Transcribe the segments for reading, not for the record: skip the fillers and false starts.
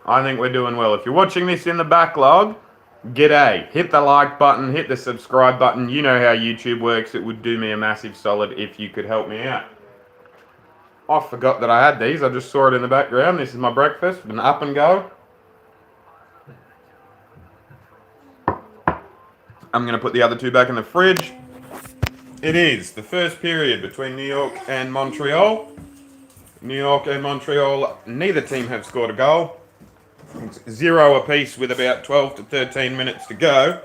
I think we're doing well. If you're watching this in the backlog, g'day. Hit the like button, hit the subscribe button. You know how YouTube works. It would do me a massive solid if you could help me out. I forgot that I had these. I just saw it in the background. This is my breakfast. An up and go. I'm going to put the other two back in the fridge. It is the first period between New York and Montreal. New York and Montreal, neither team have scored a goal. It's 0 apiece with about 12 to 13 minutes to go.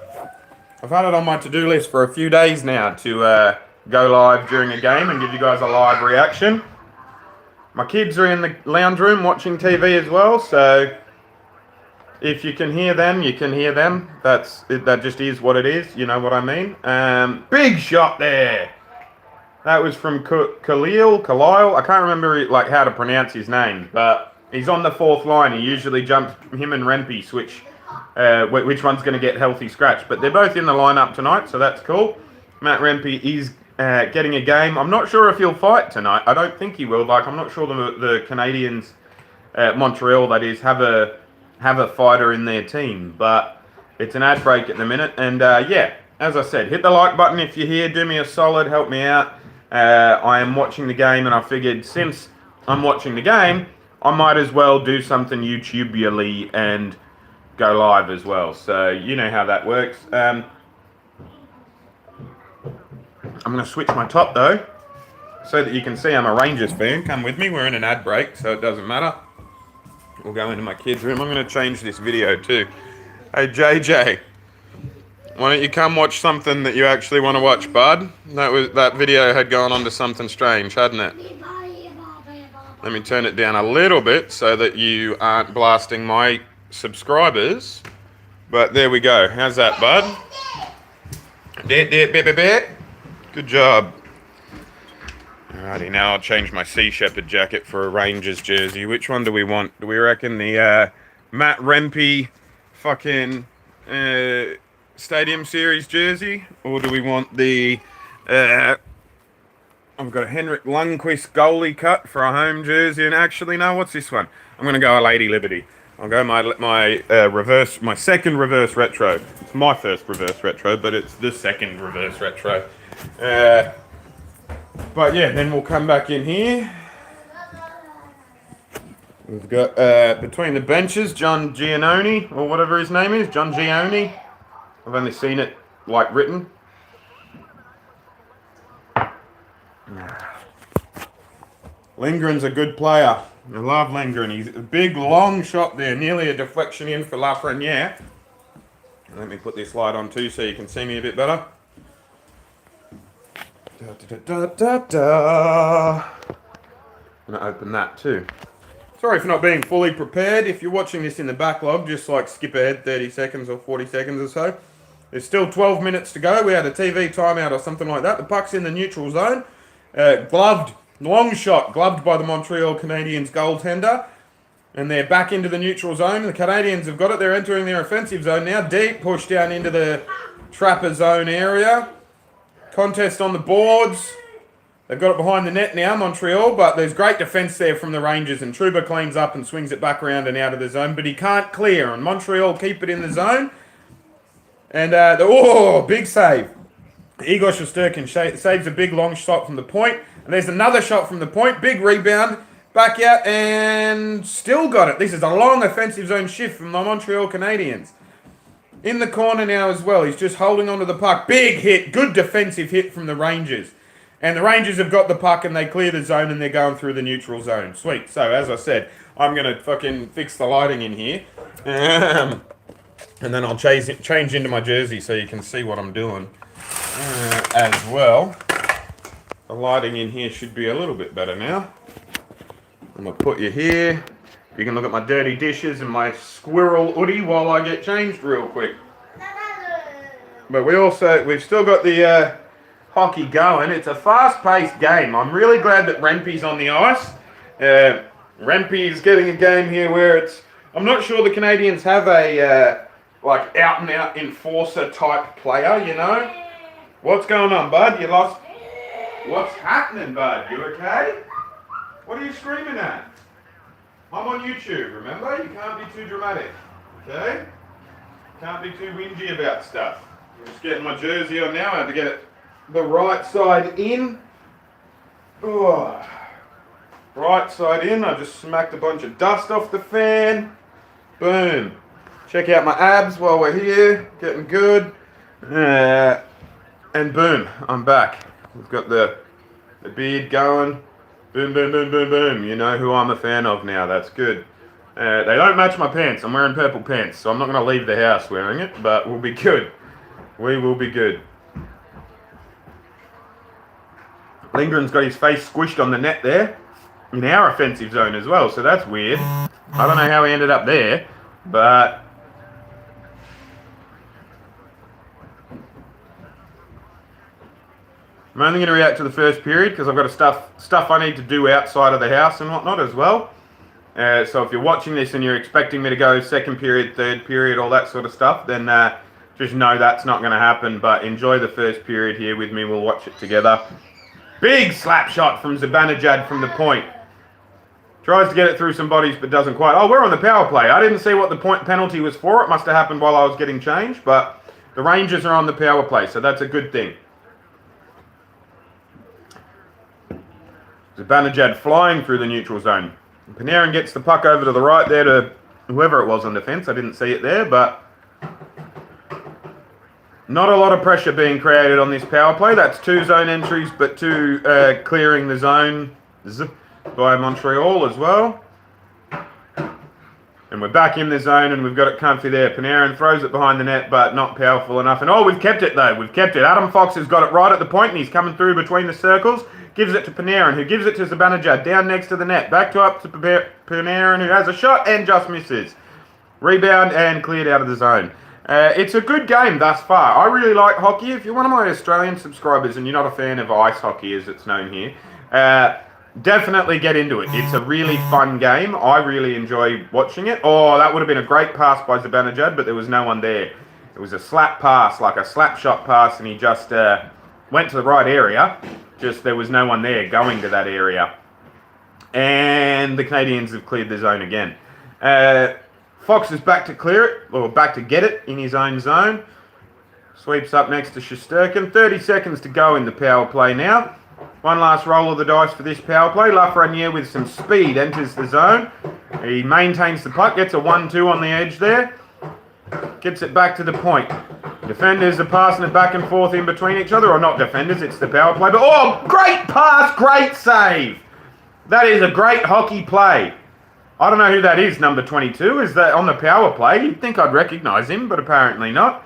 I've had it on my to-do list for a few days now to go live during a game and give you guys a live reaction. My kids are in the lounge room watching TV as well, so if you can hear them, you can hear them. That just is what it is, you know what I mean. Big shot there. That was from Khalil. I can't remember how to pronounce his name, but he's on the fourth line. He usually jumps. Him and Rempe switch which one's going to get healthy scratch. But they're both in the lineup tonight, so that's cool. Matt Rempe is getting a game. I'm not sure if he'll fight tonight. I don't think he will. I'm not sure the Canadians, Montreal that is, have a fighter in their team. But it's an ad break at the minute. And yeah, as I said, hit the like button if you're here. Do me a solid. Help me out. I am watching the game, and I figured since I'm watching the game, I might as well do something YouTube-y and go live as well. So you know how that works. I'm going to switch my top though, so that you can see I'm a Rangers fan. Come with me. We're in an ad break, so it doesn't matter. We'll go into my kids' room. I'm going to change this video too. Hey JJ, why don't you come watch something that you actually want to watch, bud? That video had gone on to something strange, hadn't it? Let me turn it down a little bit so that you aren't blasting my subscribers. But there we go. How's that, bud? Good job. Alrighty, now I'll change my Sea Shepherd jacket for a Rangers jersey. Which one do we want? Do we reckon the Matt Rempe fucking Stadium Series jersey? Or do we want the I've got a Henrik Lundqvist goalie cut for a home jersey, and actually, no, what's this one? I'm going to go a Lady Liberty. I'll go my second reverse retro. It's my first reverse retro, but it's the second reverse retro. But yeah, then we'll come back in here. We've got, between the benches, John Giannoni, or whatever his name is, John Giannoni. I've only seen it, written. Lindgren's a good player. I love Lindgren. He's a big, long shot there. Nearly a deflection in for Lafreniere. Let me put this light on too so you can see me a bit better. I'm going to open that too. Sorry for not being fully prepared. If you're watching this in the backlog, just skip ahead 30 seconds or 40 seconds or so. There's still 12 minutes to go. We had a TV timeout or something like that. The puck's in the neutral zone. Gloved, long shot, gloved by the Montreal Canadiens goaltender. And they're back into the neutral zone. The Canadians have got it. They're entering their offensive zone now. Deep, pushed down into the trapper zone area. Contest on the boards. They've got it behind the net now, Montreal, but there's great defence there from the Rangers, and Trouba cleans up and swings it back around and out of the zone, but he can't clear, and Montreal keep it in the zone. And, big save. Igor Shesterkin saves a big long shot from the point. And there's another shot from the point. Big rebound. Back out and still got it. This is a long offensive zone shift from the Montreal Canadiens. In the corner now as well. He's just holding onto the puck. Big hit. Good defensive hit from the Rangers. And the Rangers have got the puck and they clear the zone and they're going through the neutral zone. Sweet. So as I said, I'm going to fucking fix the lighting in here. And then I'll change into my jersey so you can see what I'm doing as well. The lighting in here should be a little bit better now. I'm going to put you here. You can look at my dirty dishes and my squirrel hoodie while I get changed real quick. But we've still got the hockey going. It's a fast-paced game. I'm really glad that Rempe's on the ice. Rempe's getting a game here where I'm not sure the Canadians have a out-and-out enforcer type player, you know? What's going on, bud? You lost? What's happening, bud? You okay? What are you screaming at? I'm on YouTube, remember? You can't be too dramatic, okay? Can't be too whingy about stuff. I'm just getting my jersey on now. I have to get it the right side in. Oh. Right side in. I just smacked a bunch of dust off the fan. Boom. Check out my abs while we're here. Getting good. And boom, I'm back. We've got the beard going. Boom, boom, boom, boom, boom. You know who I'm a fan of now. That's good. They don't match my pants. I'm wearing purple pants, so I'm not going to leave the house wearing it, but we'll be good. We will be good. Lindgren's got his face squished on the net there, in our offensive zone as well, so that's weird. I don't know how he ended up there, but... I'm only going to react to the first period because I've got stuff I need to do outside of the house and whatnot as well. So if you're watching this and you're expecting me to go second period, third period, all that sort of stuff, then just know that's not going to happen. But enjoy the first period here with me. We'll watch it together. Big slap shot from Zibanejad from the point. Tries to get it through some bodies but doesn't quite. Oh, we're on the power play. I didn't see what the point penalty was for. It must have happened while I was getting changed. But the Rangers are on the power play, so that's a good thing. Zibanejad flying through the neutral zone. Panarin gets the puck over to the right there to whoever it was on defence. I didn't see it there, but not a lot of pressure being created on this power play. That's 2 zone entries, but 2 clearing the zone by Montreal as well. And we're back in the zone, and we've got it comfy there. Panarin throws it behind the net, but not powerful enough. And oh, we've kept it though. We've kept it. Adam Fox has got it right at the point, and he's coming through between the circles. Gives it to Panarin, who gives it to Zibanejad down next to the net. Back to up to Panarin, who has a shot and just misses. Rebound and cleared out of the zone. It's a good game thus far. I really like hockey. If you're one of my Australian subscribers and you're not a fan of ice hockey as it's known here, definitely get into it. It's a really fun game. I really enjoy watching it. Oh, that would have been a great pass by Zibanejad, but there was no one there. It was a slap pass, like a slap shot pass, and he just went to the right area. Just there was no one there going to that area. And the Canadians have cleared the zone again. Fox is back to clear it, or back to get it in his own zone. Sweeps up next to Shesterkin. 30 seconds to go in the power play now. One last roll of the dice for this power play. Lafreniere with some speed enters the zone. He maintains the puck, gets a 1-2 on the edge there. Gets it back to the point. Defenders are passing it back and forth in between each other, or not defenders, it's the power play. But oh, great pass, great save. That is a great hockey play. I don't know who that is, number 22. Is that on the power play? You'd think I'd recognise him, but apparently not.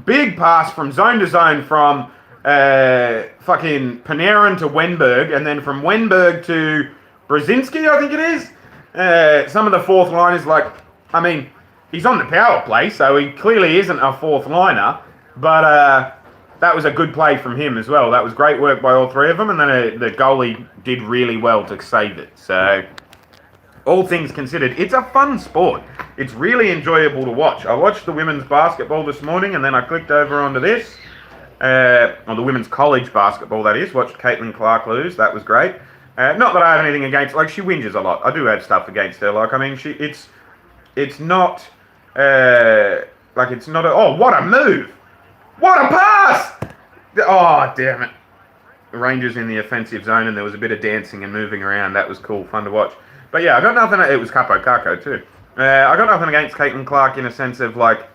Big pass from zone to zone from fucking Panarin to Wenberg, and then from Wenberg to Brzezinski, I think it is. Some of the fourth liners, like, I mean, he's on the power play, so he clearly isn't a fourth liner, but that was a good play from him as well. That was great work by all 3 of them, and then the goalie did really well to save it. So, all things considered, it's a fun sport. It's really enjoyable to watch. I watched the women's basketball this morning, and then I clicked over onto this. Or the women's college basketball, that is. Watched Caitlin Clark lose. That was great. Not that I have anything against, like, she whinges a lot. I do have stuff against her. Like, I mean, it's not, like, it's not a, oh, what a move! What a pass! Oh, damn it. The Rangers in the offensive zone, and there was a bit of dancing and moving around. That was cool, fun to watch. But yeah, I got nothing, it was Capo Caco too. I got nothing against Caitlin Clark in a sense of, like,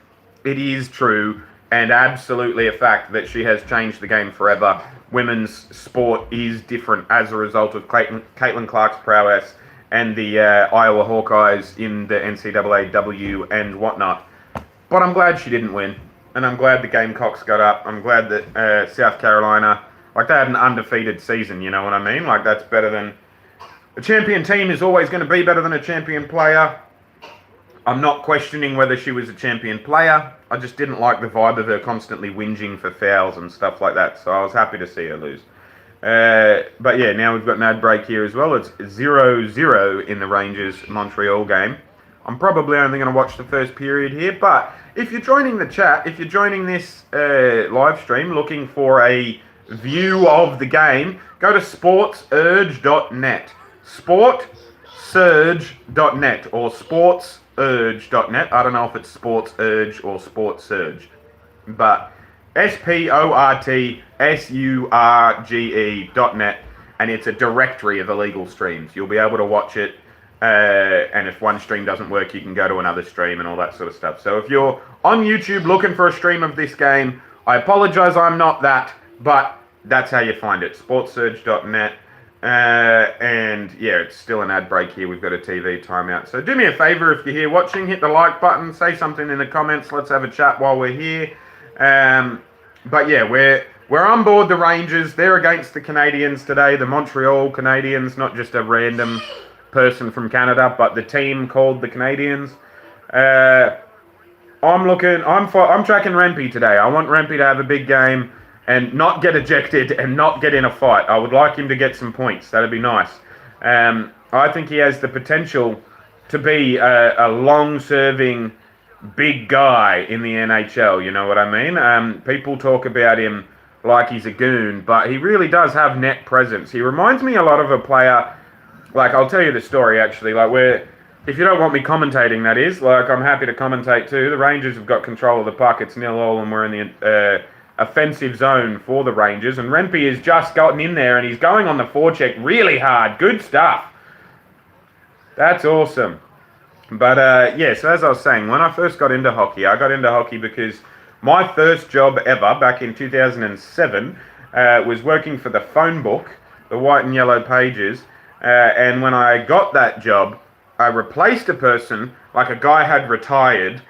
it is true and absolutely a fact that she has changed the game forever. Women's sport is different as a result of Caitlin Clark's prowess and the Iowa Hawkeyes in the NCAAW and whatnot. But I'm glad she didn't win. And I'm glad the Gamecocks got up. I'm glad that South Carolina, like, they had an undefeated season, you know what I mean? Like, that's better than... A champion team is always going to be better than a champion player. I'm not questioning whether she was a champion player. I just didn't like the vibe of her constantly whinging for fouls and stuff like that. So I was happy to see her lose. But yeah, now we've got an ad break here as well. It's 0-0 in the Rangers-Montreal game. I'm probably only going to watch the first period here. But if you're joining the chat, if you're joining this live stream looking for a view of the game, go to sportsurge.net. Sport sportsurge.net or sportsurge.net. I don't know if it's Sports Urge or Sports Surge, but sportsurge.net, and it's a directory of illegal streams. You'll be able to watch it, and if one stream doesn't work, you can go to another stream and all that sort of stuff. So if you're on YouTube looking for a stream of this game, I apologize, I'm not that, but that's how you find it, sportsurge.net. And yeah, it's still an ad break here. We've got a TV timeout. So do me a favor, if you're here watching, hit the like button, say something in the comments. Let's have a chat while we're here. But yeah, we're on board the Rangers. They're against the Canadians today, the Montreal Canadiens, not just a random person from Canada, but the team called the Canadians. I'm tracking Rempe today. I want Rempe to have a big game and not get ejected and not get in a fight. I would like him to get some points. That'd be nice. I think he has the potential to be a long-serving big guy in the NHL, you know what I mean? People talk about him like he's a goon, but he really does have net presence. He reminds me a lot of a player, like, I'll tell you the story actually, like, where, if you don't want me commentating, that is, like, I'm happy to commentate too. The Rangers have got control of the puck. It's 0-0 and we're in the offensive zone for the Rangers, and Rempe has just gotten in there and he's going on the forecheck really hard. Good stuff. That's awesome. But yeah, so as I was saying, when I first got into hockey, I got into hockey because my first job ever back in 2007 was working for the phone book, the white and yellow pages, and when I got that job, I replaced a person, like a guy had retired,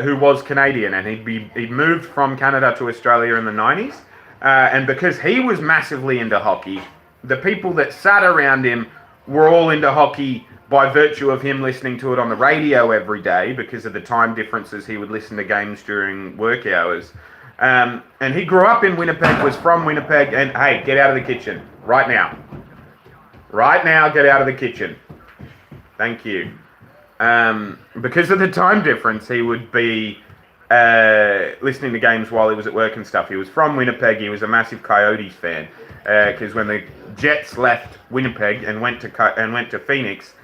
who was Canadian, and he'd moved from Canada to Australia in the 90s, and because he was massively into hockey, the people that sat around him were all into hockey by virtue of him listening to it on the radio every day. Because of the time differences, he would listen to games during work hours. And he grew up in Winnipeg, was from Winnipeg, and hey, get out of the kitchen, right now. Right now, get out of the kitchen. Thank you. Because of the time difference, he would be listening to games while he was at work and stuff. He was from Winnipeg. He was a massive Coyotes fan. Because when the Jets left Winnipeg and went to Phoenix,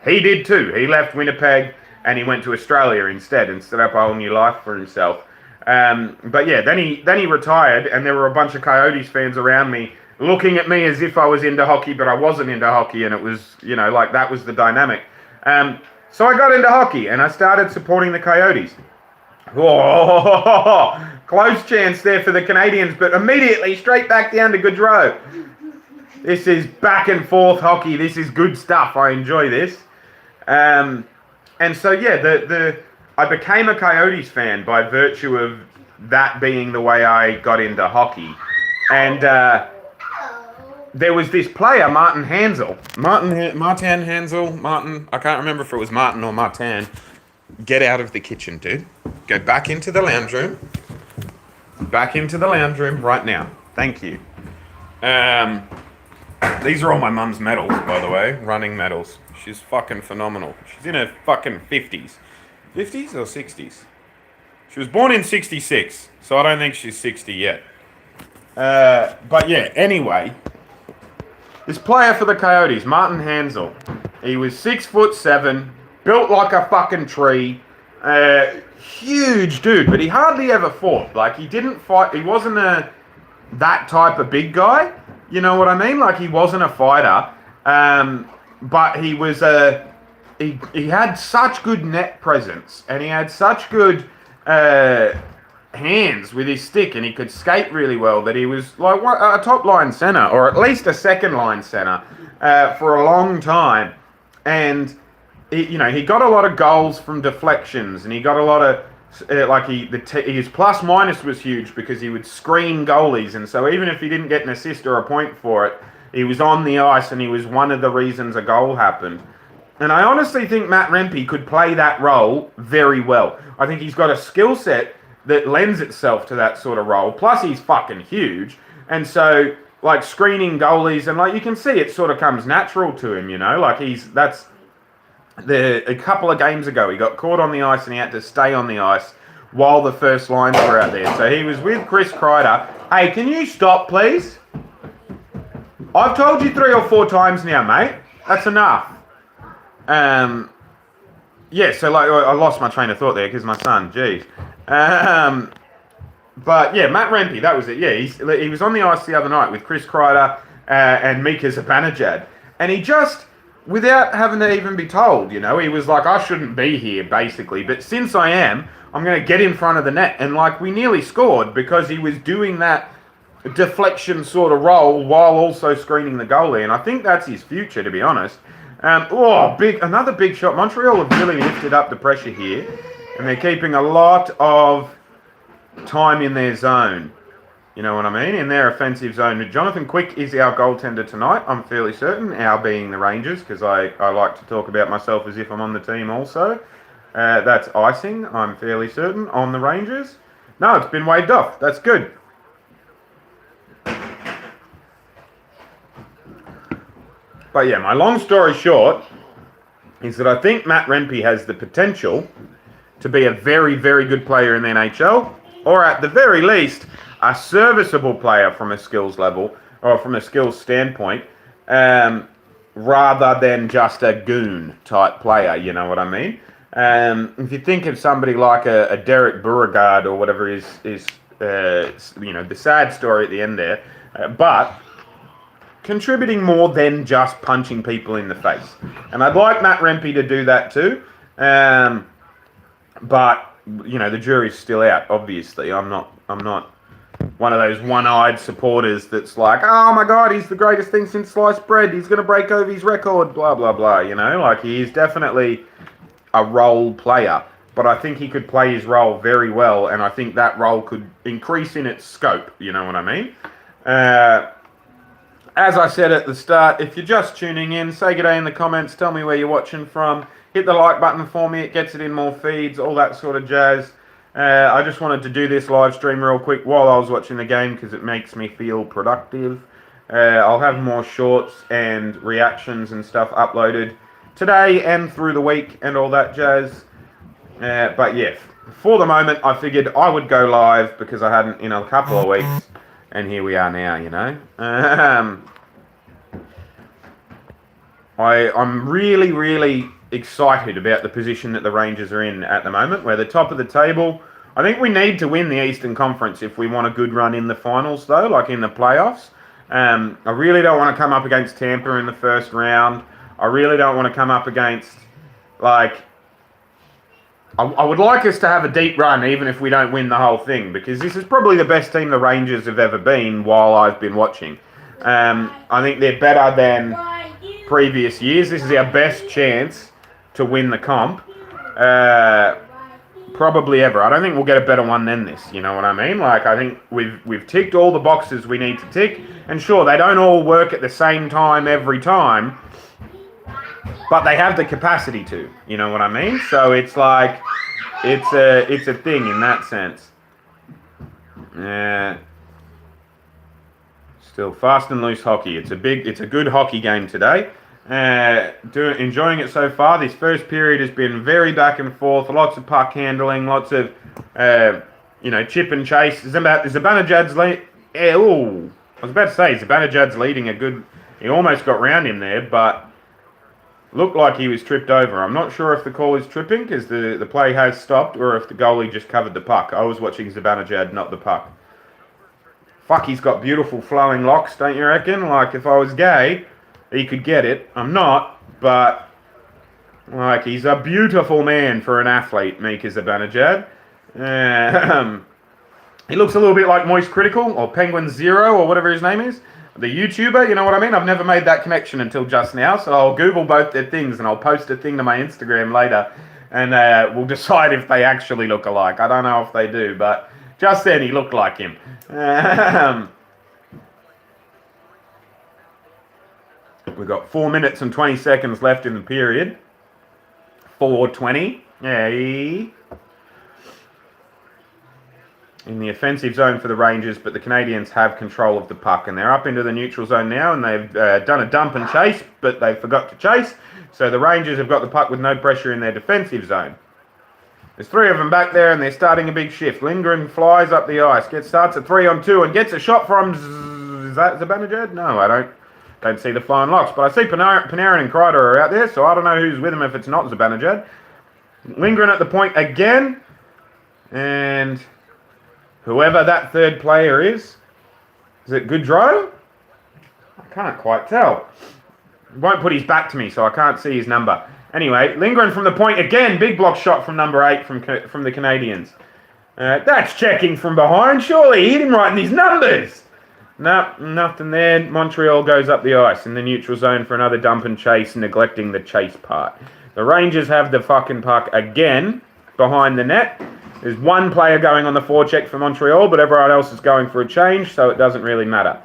he did too. He left Winnipeg and he went to Australia instead and set up a whole new life for himself. But yeah, then he retired, and there were a bunch of Coyotes fans around me looking at me as if I was into hockey, but I wasn't into hockey, and it was, you know, like, that was the dynamic. So I got into hockey and I started supporting the Coyotes. Oh, close chance there for the Canadians, but immediately straight back down to Gaudreau. This is back and forth hockey. This is good stuff. I enjoy this. And so yeah, I became a Coyotes fan by virtue of that being the way I got into hockey. And there was this player, Martin Hansel. Martin Hansel. I can't remember if it was Martin or Martin. Get out of the kitchen, dude. Go back into the lounge room. Back into the lounge room right now. Thank you. These are all my mum's medals, by the way. Running medals. She's fucking phenomenal. She's in her fucking 50s. 50s or 60s? She was born in 66, so I don't think she's 60 yet. But yeah, anyway. This player for the Coyotes, Martin Hansel. He was 6'7", built like a fucking tree. Huge dude, but he hardly ever fought. Like, he didn't fight. He wasn't that type of big guy. You know what I mean? Like, he wasn't a fighter. But he was he had such good net presence, and he had such good hands with his stick, and he could skate really well, that he was like a top line center, or at least a second line center, for a long time. And he got a lot of goals from deflections, and he got a lot of his plus minus was huge because he would screen goalies, and so even if he didn't get an assist or a point for it, he was on the ice, and he was one of the reasons a goal happened. And I honestly think Matt Rempe could play that role very well. I think he's got a skill set that lends itself to that sort of role. Plus, he's fucking huge. And so, like, screening goalies, and, like, you can see it sort of comes natural to him, you know? Like, a couple of games ago, he got caught on the ice and he had to stay on the ice while the first lines were out there. So he was with Chris Kreider. Hey, can you stop, please? I've told you 3 or 4 times now, mate. That's enough. Yeah, so like I lost my train of thought there because my son, geez. But yeah, Matt Rempe, that was it. Yeah, he was on the ice the other night with Chris Kreider and Mika Zibanejad, and he just, without having to even be told, he was like, I shouldn't be here, basically. But since I am, I'm going to get in front of the net, and like we nearly scored because he was doing that deflection sort of role while also screening the goalie, and I think that's his future, to be honest. Another big shot. Montreal have really lifted up the pressure here, and they're keeping a lot of time in their zone. You know what I mean? In their offensive zone. Jonathan Quick is our goaltender tonight, I'm fairly certain. Our being the Rangers, because I like to talk about myself as if I'm on the team also. That's icing, I'm fairly certain, on the Rangers. No, it's been waved off. That's good. But yeah, my long story short is that I think Matt Rempe has the potential to be a very, very good player in the NHL, or at the very least, a serviceable player from a skills level, or from a skills standpoint, rather than just a goon type player, you know what I mean? If you think of somebody like a Derek Beauregard or whatever is the sad story at the end there, but contributing more than just punching people in the face. And I'd like Matt Rempe to do that too. But the jury's still out, obviously. I'm not one of those one-eyed supporters that's like, oh my God, he's the greatest thing since sliced bread. He's going to break over his record, blah, blah, blah. Like he is definitely a role player. But I think he could play his role very well, and I think that role could increase in its scope, you know what I mean? As I said at the start, if you're just tuning in, say good day in the comments, tell me where you're watching from, hit the like button for me, it gets it in more feeds, all that sort of jazz. I just wanted to do this live stream real quick while I was watching the game because it makes me feel productive. I'll have more shorts and reactions and stuff uploaded today and through the week and all that jazz. But yeah, for the moment, I figured I would go live because I hadn't in a couple of weeks. And here we are now, I'm really, really excited about the position that the Rangers are in at the moment. We're the top of the table. I think we need to win the Eastern Conference if we want a good run in the finals, though, like in the playoffs. I really don't want to come up against Tampa in the first round. I really don't want to come up against, I would like us to have a deep run even if we don't win the whole thing, because this is probably the best team the Rangers have ever been while I've been watching. I think they're better than previous years. This is our best chance to win the comp probably ever. I don't think we'll get a better one than this, you know what I mean? I think we've ticked all the boxes we need to tick, and sure, they don't all work at the same time every time, but they have the capacity to, you know what I mean? So it's like, it's a thing in that sense. Still fast and loose hockey. It's a good hockey game today. Enjoying it so far. This first period has been very back and forth. Lots of puck handling. Lots of chip and chase. Zibanejad's lead. I was about to say Zibanejad's leading a good. He almost got round him there, but looked like he was tripped over. I'm not sure if the call is tripping because the play has stopped, or if the goalie just covered the puck. I was watching Zibanejad, not the puck. Fuck, he's got beautiful flowing locks, don't you reckon? Like, if I was gay, he could get it. I'm not, but he's a beautiful man for an athlete, Mika Zibanejad. He looks a little bit like Moist Critical or Penguin Zero or whatever his name is. The YouTuber, you know what I mean? I've never made that connection until just now, so I'll Google both their things and I'll post a thing to my Instagram later, and we'll decide if they actually look alike. I don't know if they do, but just then he looked like him. We've got 4 minutes and 20 seconds left in the period. 4:20. Yay. In the offensive zone for the Rangers, but the Canadians have control of the puck, and they're up into the neutral zone now, and they've done a dump and chase, but they forgot to chase, so the Rangers have got the puck with no pressure in their defensive zone. There's three of them back there, and they're starting a big shift. Lindgren flies up the ice, starts a 3-on-2, and gets a shot from... Is that Zibanejad? No, I don't Don't see the flying locks, but I see Panarin and Kreider are out there, so I don't know who's with them if it's not Zibanejad. Lingering at the point again, and whoever that third player is it Goudreau? I can't quite tell. He won't put his back to me, so I can't see his number. Anyway, lingering from the point again, big block shot from number 8 from the Canadians. That's checking from behind. Surely he hit him right in his numbers. No, nothing there. Montreal goes up the ice in the neutral zone for another dump and chase, neglecting the chase part. The Rangers have the fucking puck again behind the net. There's one player going on the forecheck for Montreal, but everyone else is going for a change, so it doesn't really matter.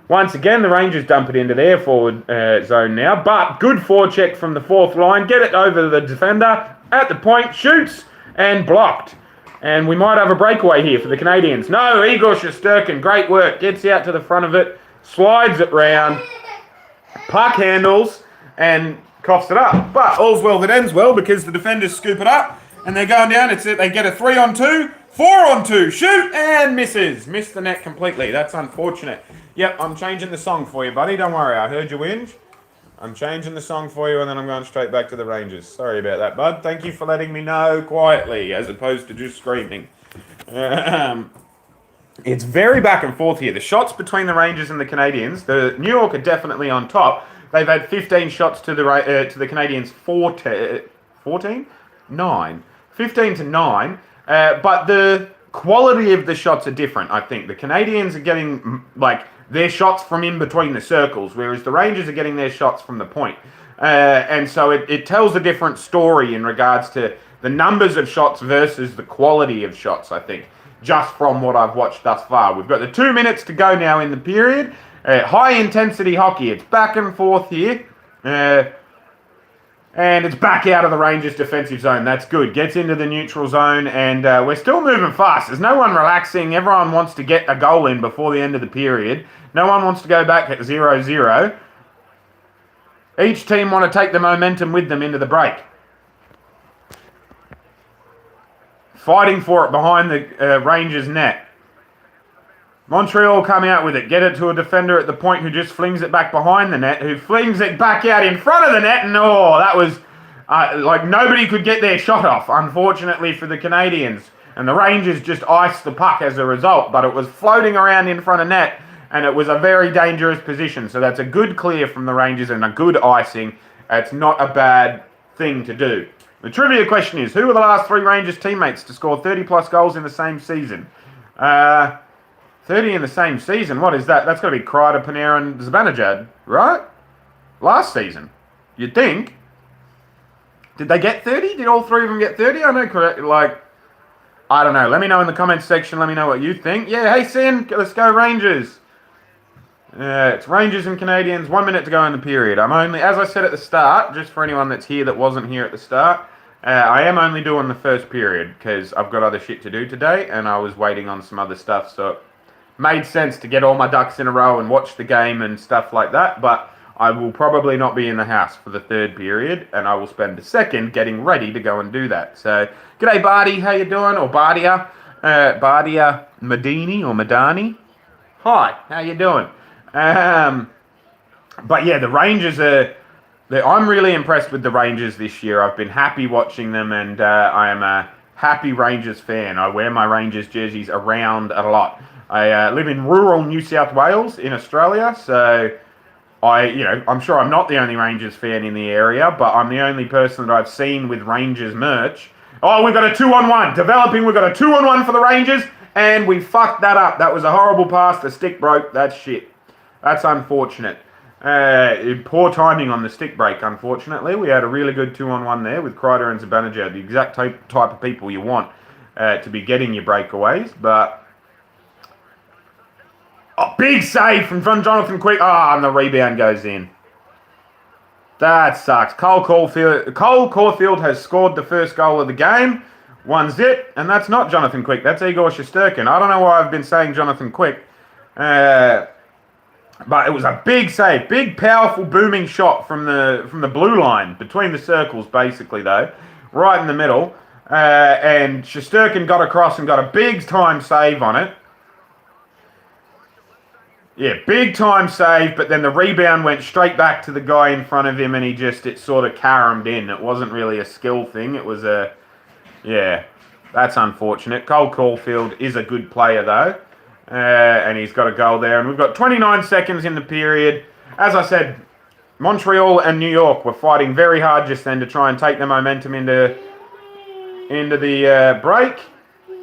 Once again, the Rangers dump it into their forward zone now, but good forecheck from the fourth line. Get it over the defender, at the point, shoots, and blocked. And we might have a breakaway here for the Canadians. No, Igor Shesterkin, great work. Gets out to the front of it, slides it round, puck handles, and coughs it up. But all's well that ends well because the defenders scoop it up, and they're going down. They get a 3-on-2, 4-on-2, shoot, and misses. Missed the net completely. That's unfortunate. Yep, I'm changing the song for you, buddy. Don't worry, I heard you whinge. I'm changing the song for you, and then I'm going straight back to the Rangers. Sorry about that, bud. Thank you for letting me know quietly, as opposed to just screaming. It's very back and forth here. The shots between the Rangers and the Canadians, the New York are definitely on top. They've had 15 shots to the Canadians, 14? 9. 15 to 9. But the quality of the shots are different, I think. The Canadians are getting, their shots from in between the circles, whereas the Rangers are getting their shots from the point. And so it tells a different story in regards to the numbers of shots versus the quality of shots, I think, just from what I've watched thus far. We've got the 2 minutes to go now in the period. High-intensity hockey. It's back and forth here. And it's back out of the Rangers' defensive zone. That's good. Gets into the neutral zone, and we're still moving fast. There's no one relaxing. Everyone wants to get a goal in before the end of the period. No one wants to go back at 0-0. Each team want to take the momentum with them into the break. Fighting for it behind the Rangers' net. Montreal come out with it. Get it to a defender at the point who just flings it back behind the net, who flings it back out in front of the net, and that was nobody could get their shot off, unfortunately for the Canadians. And the Rangers just iced the puck as a result, but it was floating around in front of net, and it was a very dangerous position. So that's a good clear from the Rangers and a good icing. It's not a bad thing to do. The trivia question is, who were the last 3 Rangers teammates to score 30-plus goals in the same season? 30 in the same season? What is that? That's got to be Kreider, Panarin, Zibanejad, right? Last season. You'd think. Did they get 30? Did all 3 of them get 30? I know, I don't know. Let me know in the comments section. Let me know what you think. Yeah, hey, Sin, let's go Rangers. It's Rangers and Canadians. 1 minute to go in the period. I'm only, as I said at the start, just for anyone that's here that wasn't here at the start, I am only doing the first period because I've got other shit to do today and I was waiting on some other stuff, so it made sense to get all my ducks in a row and watch the game and stuff like that, but I will probably not be in the house for the third period, and I will spend the second getting ready to go and do that. So, g'day Bardi, how you doing? Or Bardia, Bardia Madini or Madani. Hi, how you doing? But yeah, the Rangers I'm really impressed with the Rangers this year. I've been happy watching them, and I am a happy Rangers fan. I wear my Rangers jerseys around a lot. I live in rural New South Wales in Australia, so I'm sure I'm not the only Rangers fan in the area, but I'm the only person that I've seen with Rangers merch. Oh, we've got a 2-on-1 developing. We've got a 2-on-1 for the Rangers, and we fucked that up. That was a horrible pass. The stick broke. That's shit. That's unfortunate. Poor timing on the stick break, unfortunately. We had a really good 2-on-1 there with Kreider and Zibanejad, the exact type of people you want to be getting your breakaways, but big save from Jonathan Quick. And the rebound goes in. That sucks. Cole Caulfield has scored the first goal of the game. 1-0, and that's not Jonathan Quick. That's Igor Shesterkin. I don't know why I've been saying Jonathan Quick. But it was a big save. Big, powerful, booming shot from the blue line. Between the circles, basically, though. Right in the middle. And Shesterkin got across and got a big time save on it. Yeah, big time save, but then the rebound went straight back to the guy in front of him and it sort of caromed in. It wasn't really a skill thing. It was yeah, that's unfortunate. Cole Caulfield is a good player though, and he's got a goal there. And we've got 29 seconds in the period. As I said, Montreal and New York were fighting very hard just then to try and take the momentum into the break.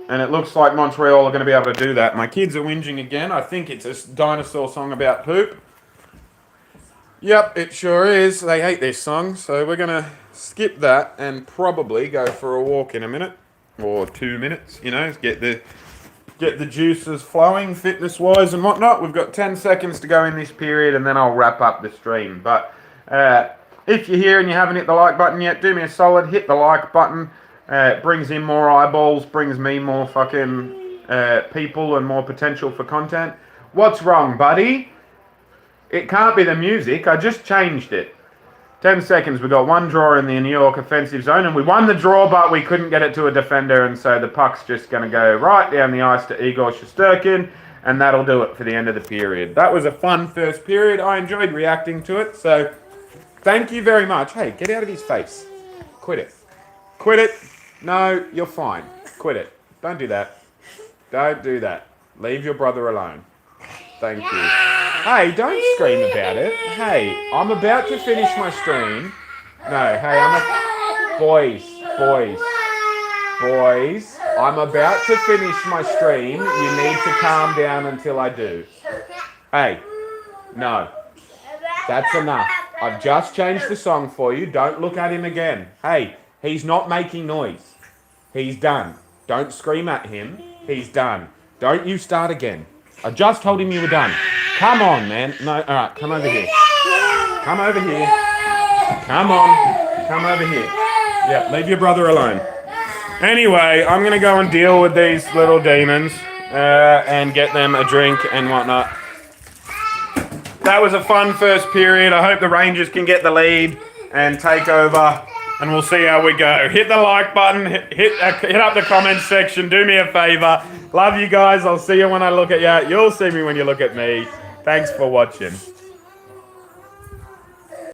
And it looks like Montreal are going to be able to do that. My kids are whinging again. I think it's a dinosaur song about poop. Yep, it sure is. They hate this song. So we're going to skip that and probably go for a walk in a minute. Or 2 minutes, you know, get the juices flowing fitness-wise and whatnot. We've got 10 seconds to go in this period and then I'll wrap up the stream. But if you're here and you haven't hit the like button yet, do me a solid. Hit the like button. It brings in more eyeballs, brings me more fucking people and more potential for content. What's wrong, buddy? It can't be the music. I just changed it. 10 seconds. We got one draw in the New York offensive zone, and we won the draw, but we couldn't get it to a defender, and so the puck's just going to go right down the ice to Igor Shesterkin, and that'll do it for the end of the period. That was a fun first period. I enjoyed reacting to it, so thank you very much. Hey, get out of his face. Quit it. Quit it. No, you're fine. Quit it. Don't do that. Don't do that. Leave your brother alone. Thank you. Hey, don't scream about it. Hey, I'm about to finish my stream. No, hey, Boys. I'm about to finish my stream. You need to calm down until I do. Hey, no. That's enough. I've just changed the song for you. Don't look at him again. Hey, he's not making noise. He's done. Don't scream at him. He's done. Don't you start again. I just told him you were done. Come on, man. No, all right, come over here. Come over here. Come on. Come over here. Yep, leave your brother alone. Anyway, I'm going to go and deal with these little demons and get them a drink and whatnot. That was a fun first period. I hope the Rangers can get the lead and take over. And we'll see how we go. Hit the like button, hit up the comments section, do me a favour. Love you guys, I'll see you when I look at you. You'll see me when you look at me. Thanks for watching.